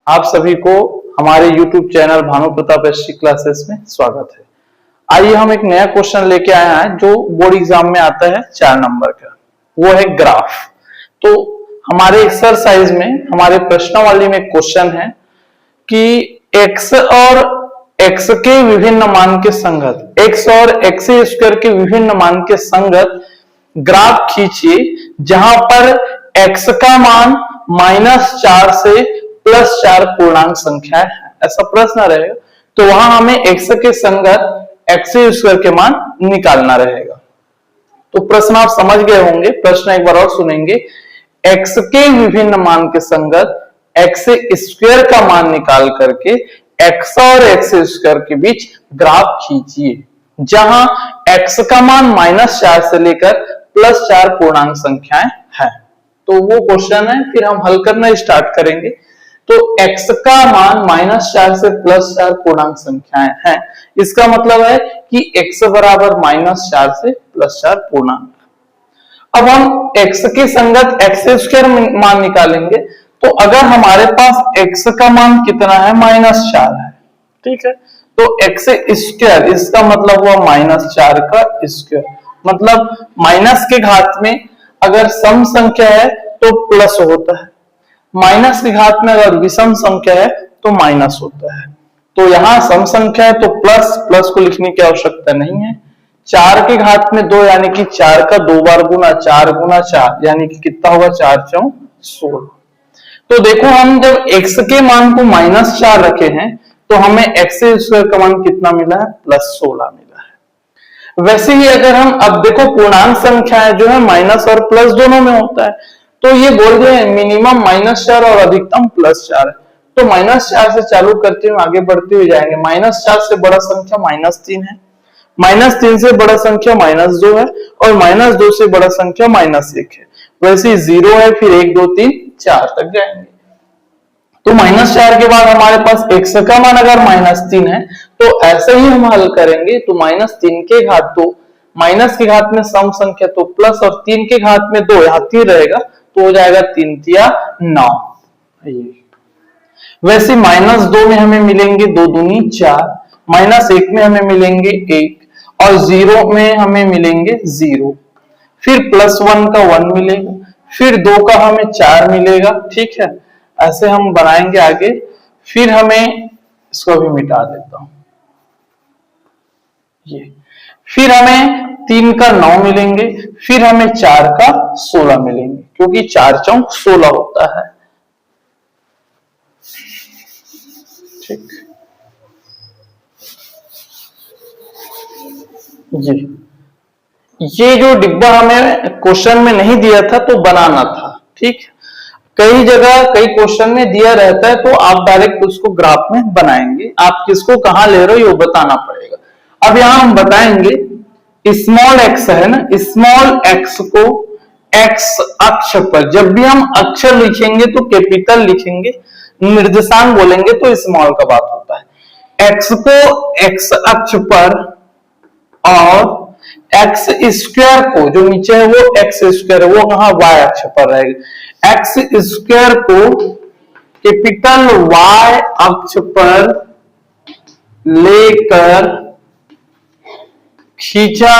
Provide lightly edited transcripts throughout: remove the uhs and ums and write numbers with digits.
आप सभी को हमारे YouTube channel Bhanu Pratap ST classes में स्वागत है। आइए हम एक नया क्वेश्चन लेके आए हैं जो बोर्ड एग्जाम में आता है 4 नंबर का, वो है ग्राफ। तो हमारे एक्सरसाइज में हमारे प्रश्नावली में क्वेश्चन है कि x और x के विभिन्न मान के संगत, x और x स्क्वायर के विभिन्न मान के संगत ग्राफ खींचिए जहां पर x का मान -4 से +4 पूर्णांक संख्या है, ऐसा प्रश्न रहेगा। तो वहां हमें x के संगत x स्क्वायर के मान निकालना रहेगा। तो प्रश्न आप समझ गए होंगे, प्रश्न एक बार और सुनेंगे। x के विभिन्न मान के संगत x स्क्वायर का मान निकाल करके x और x स्क्वायर के बीच ग्राफ खींचिए जहां x का मान -4 से लेकर +4 पूर्णांक संख्याएं हैं। तो वो क्वेश्चन है, फिर हम हल करना स्टार्ट करेंगे। तो x का मान -4 से +4 पूर्णांक संख्याएं हैं, इसका मतलब है कि x बराबर -4 से +4 पूर्णांक। अब हम x के संगत x स्क्वायर मान निकालेंगे। तो अगर हमारे पास x का मान कितना है, -4 है, ठीक है, तो x स्क्वायर इसका मतलब हुआ -4 का स्क्वायर, मतलब माइनस के घात में अगर सम संख्या है तो प्लस होता है, माइनस के घात में अगर विषम संख्या है तो माइनस होता है। तो यहां सम संख्या है तो प्लस, प्लस को लिखने की आवश्यकता नहीं है। 4 के घात में 2 यानी कि 4 का 2 बार गुना, 4 गुना 4 यानी कि कितना होगा, 4 4 16। तो देखो हम जब x के मान को -4 रखे हैं तो हमें x स्क्वायर का मान कितना मिला है, +16 मिला है। वैसे ही अगर हम अब देखो पूर्णांक संख्या जो है माइनस और प्लस दोनों में होता है, तो ये बोल रहे हैं मिनिमम -4 और अधिकतम +4 है। तो -4 से चालू करते हुए आगे बढ़ते हुए जाएंगे। -4 से बड़ा संख्या -3 है, -3 से बड़ा संख्या -2 है और -2 से बड़ा संख्या -1 है। वैसे 0 है, फिर 1 2 3 4 तक जाएंगे। तो -4 के बाद हमारे पास x का मान अगर -3 है तो ऐसे ही हम हल करेंगे। तो -3 के घात 2, माइनस के घात में सम संख्या तो प्लस और 3 के घात में 2, यहाँ 3 रहेगा तो हो जाएगा 3 तिया 9। वैसे -2 में हमें मिलेंगे 2 दूनी 4, -1 में हमें मिलेंगे 1 और 0 में हमें मिलेंगे 0, फिर +1 का 1 मिलेगा, फिर 2 का हमें 4 मिलेगा, ठीक है। ऐसे हम बनाएंगे आगे। फिर हमें इसको भी मिटा देता हूं, ये फिर हमें 3 का 9 मिलेंगे, फिर हमें 4 का 16 मिलेंगे, क्योंकि 4 चौक 16 होता है, ठीक। ये जो डिब्बा हमें क्वेश्चन में नहीं दिया था तो बनाना था, ठीक। कई जगह कई क्वेश्चन में दिया रहता है तो आप डायरेक्ट उसको ग्राफ में बनाएंगे, आप किसको कहां ले रहे हो ये बताना पड़ेगा। अब यहां हम बताएंगे स्मॉल x है ना, स्मॉल x को x अक्ष पर, जब भी हम अक्षर लिखेंगे तो कैपिटल लिखेंगे, निर्देशांक बोलेंगे तो स्मॉल का बात होता है। x को x अक्ष पर और x स्क्वायर को, जो नीचे है वो x स्क्वायर है, वो कहां y अक्ष पर रहेगा। x स्क्वायर को कैपिटल y अक्ष पर लेकर खींचा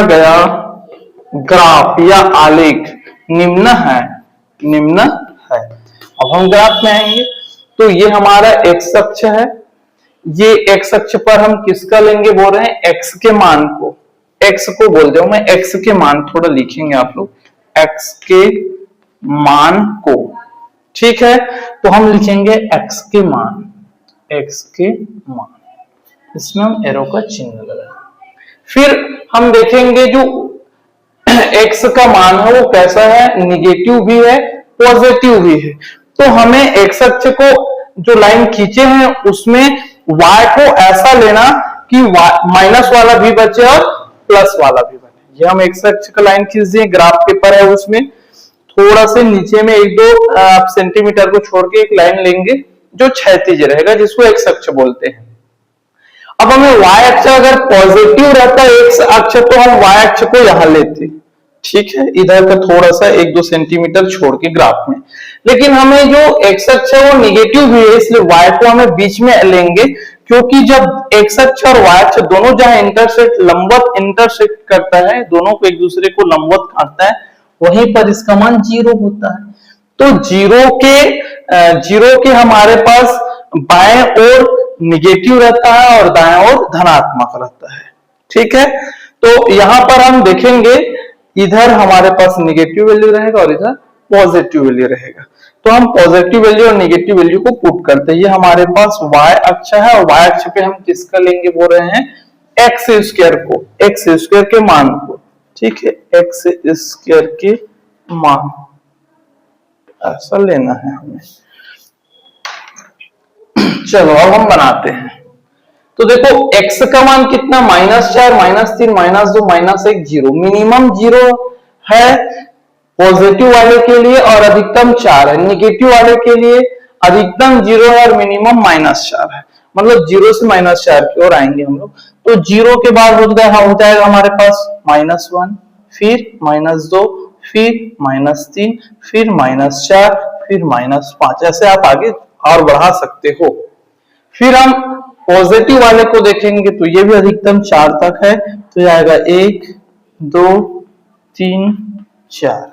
गया ग्राफ या आलेख निम्न है। अब हम ग्राफ में आएंगे तो ये हमारा x अक्ष है, ये x अक्ष पर हम किसका लेंगे, बोल रहे हैं x के मान को, x को बोल दो, मैं x के मान थोड़ा लिखेंगे आप लोग, x के मान को, ठीक है। तो हम लिखेंगे x के मान, इसमें हम एरो का चिन्ह लगाएंगे। फिर हम देखेंगे जो x का मान है वो कैसा है, निगेटिव भी है पॉजिटिव भी है। तो हमें x अक्ष को जो लाइन खींचे हैं उसमें y को ऐसा लेना कि माइनस वाला भी बचे और प्लस वाला भी बचे। ये हम x अक्ष का लाइन खींच दिए, ग्राफ पेपर है उसमें थोड़ा से नीचे में 1-2 सेंटीमीटर को छोड़ के एक लाइन लेंगे जो क्षैतिज रहेगा, जिसको x अक्ष बोलते हैं। अब हमें y अक्ष अगर पॉजिटिव रहता है x अक्ष तो हम y अक्ष को यहां लेते, ठीक है, इधर का थोड़ा सा 1-2 सेंटीमीटर छोड़ के ग्राफ में। लेकिन हमें जो एक्स अक्ष है वो निगेटिव भी है, इसलिए y को हमें बीच में लेंगे, क्योंकि जब एक्स अक्ष और y अक्ष दोनों जहां इंटरसेक्ट लंबवत इंटरसेक्ट करता है, दोनों को एक दूसरे को लंबवत काटता है, वहीं पर इसका मान 0 होता है। तो जीरो के हमारे पास बाएं ओर निगेटिव रहता है और दाएं ओर धनात्मक रहता है। ठीक है, तो यहां पर हम देखेंगे इधर हमारे पास निगेटिव वैल्यू रहेगा और इधर पॉजिटिव वैल्यू रहेगा। तो हम पॉजिटिव वैल्यू और निगेटिव वैल्यू को पुट करते हैं। ये हमारे पास y अक्ष है और y अक्ष पे हम किसका लेंगे, बोल रहे हैं एक्स स्क्वायर को, एक्स स्क्वायर के मान को। ठीक है, एक्स स्क्वायर के मान ऐसा लेना है हमें। चलो अब हम बनाते हैं। तो देखो x का मान कितना, -4, -3, -2, -1, 0। मिनिमम 0 है पॉजिटिव वाले के लिए और अधिकतम 4 है। निगेटिव वाले के लिए अधिकतम 0 है और मिनिमम -4 है। मतलब 0 से -4 की ओर आएंगे हम लोग। तो 0 के बाद हो जाएगा हमारे पास -1, फिर -2, फिर -3, फिर -4, फिर -5। ऐसे आप आगे और बढ़ा सकते हो। फिर हम पॉजिटिव वाले को देखेंगे तो ये भी अधिकतम 4 तक है। तो आएगा 1, 2, 3, 4।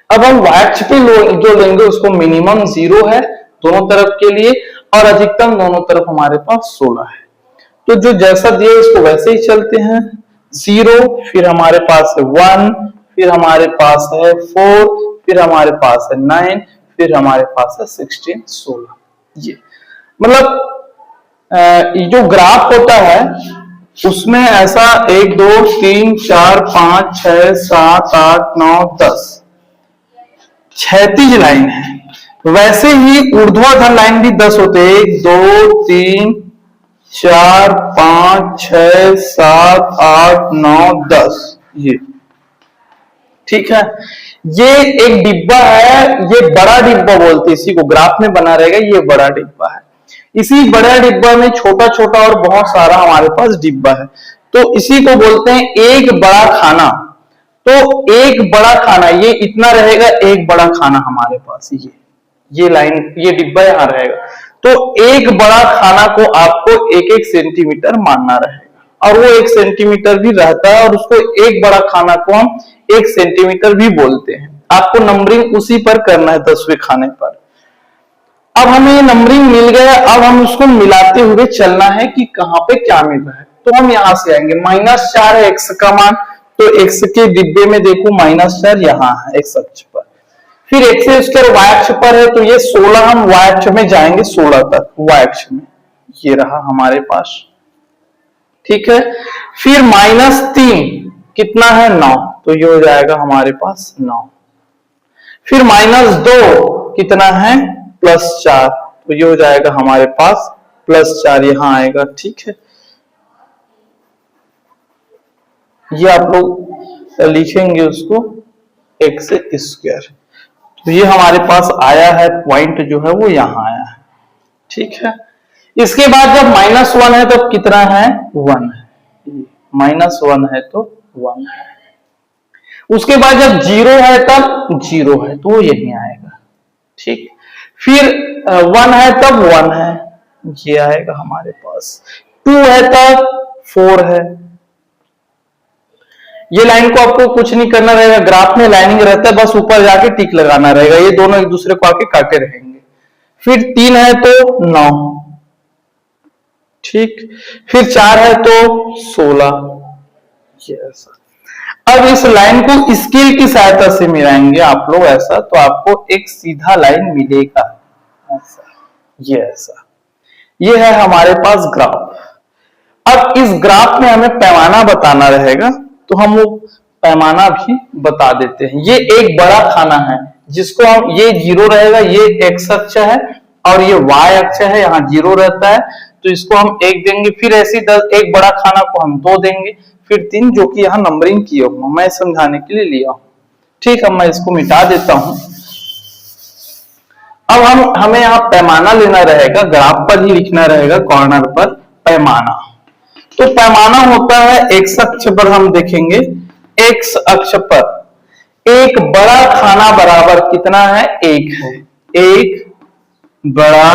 अब हम y अक्ष पे जो लेंगे उसको मिनिमम 0 है दोनों तरफ के लिए और अधिकतम दोनों तरफ हमारे पास 16 है। तो जो जैसा दिया इसको वैसे ही चलते हैं। 0, फिर हमारे पास है 1, फिर हमारे पास है 4, फिर हमारे पास है 9, फिर हमारे पास है 16, 16। ये मतलब जो ग्राफ होता है उसमें ऐसा 1, 2, 3, 4, 5, 6, 7, 8, 9, 10 36 लाइन है। वैसे ही ऊर्ध्वाधर लाइन भी 10 होते हैं। 1, 2, 3, 4, 5, 6, 7, 8, 9, 10। ये ठीक है, ये एक डिब्बा है, ये बड़ा डिब्बा बोलते हैं इसी को, ग्राफ में बना रहेगा ये बड़ा डिब्बा है। इसी बड़ा डिब्बा में छोटा छोटा और बहुत सारा हमारे पास डिब्बा है, तो इसी को बोलते हैं एक बड़ा खाना। तो एक बड़ा खाना ये इतना रहेगा, एक बड़ा खाना हमारे पास ये लाइन, ये डिब्बा यहां रहेगा। तो एक बड़ा खाना को आपको 1-1 सेंटीमीटर मानना रहेगा और वो 1 सेंटीमीटर भी रहता है और उसको एक बड़ा खाना को हम 1 सेंटीमीटर भी बोलते हैं। आपको नंबरिंग उसी पर करना है 10वें खाने पर। अब हमें ये नंबरिंग मिल गया, अब हम उसको मिलाते हुए चलना है कि कहां पे क्या मिल रहा है। तो हम यहां से आएंगे, -4 है x का मान, तो x के डिब्बे में देखो -4 यहां है x अक्ष पर। फिर x स्क्वायर y अक्ष पर है तो ये 16, हम y अक्ष में जाएंगे 16 तक, y अक्ष में ये रहा हमारे पास। ठीक है, फिर -3 कितना है 9, तो ये हो जाएगा हमारे पास 9। फिर -2 कितना है +4, तो ये हो जाएगा हमारे पास +4 यहां आएगा। ठीक है, ये आप लोग लिखेंगे उसको x स्क्वायर। तो ये हमारे पास आया है, पॉइंट जो है वो यहां आया है। ठीक है, इसके बाद जब -1 है तब कितना है 1 है, -1 है तो 1 है। उसके बाद जब 0 है तब 0 है तो वो यही आएगा। ठीक, फिर 1 है तब 1 है, ये आएगा हमारे पास। 2 है तब 4 है। ये लाइन को आपको कुछ नहीं करना रहेगा, ग्राफ में लाइनिंग रहता है, बस ऊपर जाके टिक लगाना रहेगा, ये दोनों एक दूसरे को आके काटे रहेंगे। फिर 3 है तो 9, ठीक, फिर 4 है तो 16। ऐसा अब इस लाइन को स्केल की सहायता से मिलाएंगे आप लोग ऐसा, तो आपको एक सीधा लाइन मिलेगा ऐसा, ये ऐसा। ये है हमारे पास ग्राफ। अब इस ग्राफ में हमें पैमाना बताना रहेगा, तो हम वो पैमाना भी बता देते हैं। ये एक बड़ा खाना है जिसको हम, ये 0 रहेगा, ये x अक्ष है और ये y अक्ष है, यहाँ 0 रहता है तो इसको हम 1 देंगे। फिर ऐसी एक बड़ा खाना को हम 2 देंगे, फिर 3, जो कि यहाँ नंबरिंग किया हूं, मैं समझाने के लिए लिया हूं। ठीक, अब मैं इसको मिटा देता हूं। अब हमें यहाँ पैमाना लेना रहेगा, ग्राफ पर ही लिखना रहेगा कॉर्नर पर पैमाना। तो पैमाना होता है x अक्ष पर, हम देखेंगे x अक्ष पर एक बड़ा खाना बराबर कितना है? एक है। एक बड़ा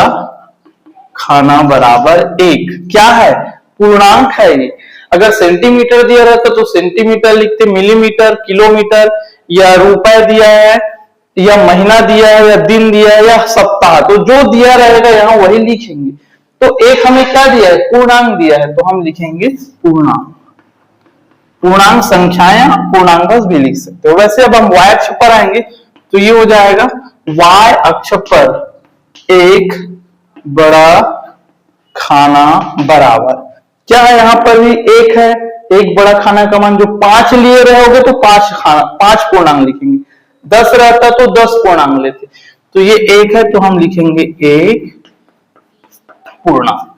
खाना बराबर एक क्या है? पूर्णांक है ये। अगर सेंटीमीटर दिया रहता तो सेंटीमीटर लिखते, मिलीमीटर, किलोमीटर, या रुपए दिया है, या महीना दिया है, या दिन दिया है, या सप्ताह, तो जो दिया रहेगा यहां वही लिखेंगे। तो एक हमें क्या दिया है? पूर्णांक दिया है, तो हम लिखेंगे पूर्णांक। पूर्णांक संख्याएं पूर्णांक भी लिख सकते हो। वैसे अब हम y अक्ष पर आएंगे तो ये हो जाएगा y अक्ष पर एक बड़ा खाना बराबर क्या है? यहां पर भी एक है। एक बड़ा खाना का मान जो 5 लिए रहोगे तो 5 पूर्णांक लिखेंगे। 10 रहता तो 10 पूर्णांक लेते। तो ये एक है तो हम लिखेंगे एक पूर्णांक।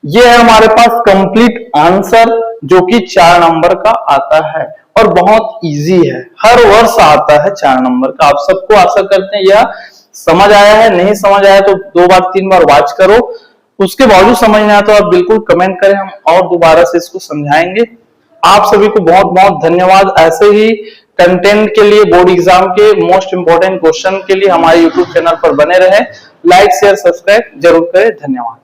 ये है हमारे पास कंप्लीट आंसर जो कि 4 नंबर का आता है और बहुत इजी है। हर वर्ष आता है 4 नंबर का। आप सबको आशा करते हैं यह समझ आया है। नहीं समझ आया तो 2 बार 3 बार वॉच करो। उसके बावजूद समझ नहीं आया तो आप बिल्कुल कमेंट करें, हम और दोबारा से इसको समझाएंगे। आप सभी को बहुत बहुत धन्यवाद। ऐसे ही कंटेंट के लिए, बोर्ड एग्जाम के मोस्ट इंपोर्टेंट क्वेश्चन के लिए हमारे यूट्यूब चैनल पर बने रहे। लाइक शेयर सब्सक्राइब जरूर करें। धन्यवाद।